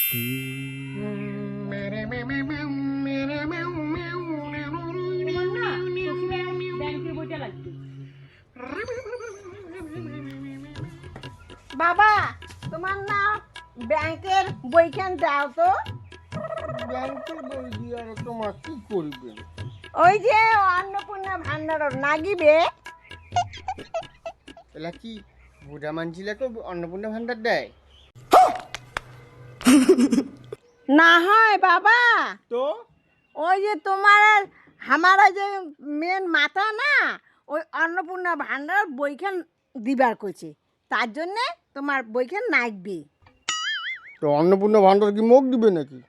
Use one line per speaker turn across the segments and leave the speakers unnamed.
বাবা, তোমার না ব্যাংকের বইখান দাও তো।
ব্যাংকের বই দিয়ে আর তোমার কি করবে?
ওই যে অন্নপূর্ণা ভান্ডার নাগিবে।
এলা কি বুড়া মানছিলাকে অন্নপূর্ণা ভান্ডার দেয়?
না হয় বাবা,
তো
ওই যে তোমার আর আমার যে মেন মাথা না, ওই অন্নপূর্ণা ভান্ডার বইখান দিবার কইছে, তার জন্যে তোমার বইখান নাগবে।
তো অন্নপূর্ণা ভান্ডার কি মুখ দিবে নাকি?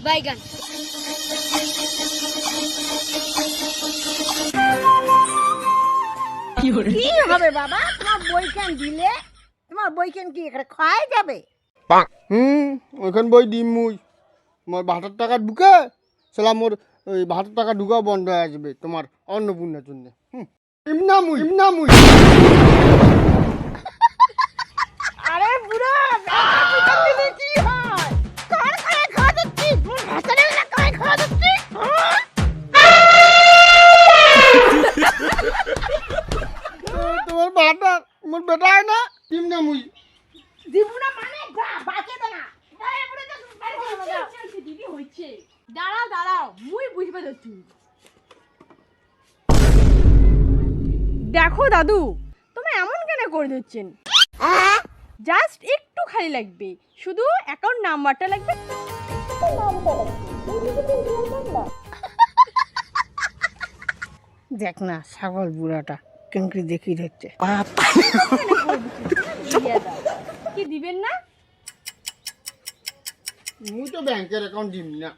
বাইগান
কি হবে বাবা, তোমার বইখান দিলে তোমার বইখান কি এখানে ক্ষয় যাবে?
ওইখান বই দিম মুই মোর ভাতার টাকা ঢুকে সেলা মোর ওই ভাতার টাকা ঢুকাও বন্ধ হয়ে আসবে তোমার অন্নপূর্ণার জন্য। ইমনা মুই
আরে বুড়ো, বইখান দিলে কি হয়? কার খায় খাওয়া দিচ্ছি, তোর ভাতারে না কায় খাওয়া দিচ্ছি?
তোমার ভাতা মোর বেটায় না ইমনা মুই
দিব না মানে যা বাঁচে দে না। এই বুড়ো তো বাড়ি চলে যাও।
দিদি হইছে, দাঁড়াও দাঁড়াও, মুই বুঝবে যাচ্ছি। দেখো দাদু, তুমি এমন কেন করে দিচ্ছেন? জাস্ট একটু খালি লাগবে, শুধু অ্যাকাউন্ট নাম্বারটা লাগবে।
দেখ না ছাগল বুড়াটা কেঙ্কি দেখি হচ্ছে।
দিয়ে দাও। কি দিবেন না?
মুই তো ব্যাংকের অ্যাকাউন্ট দিম না।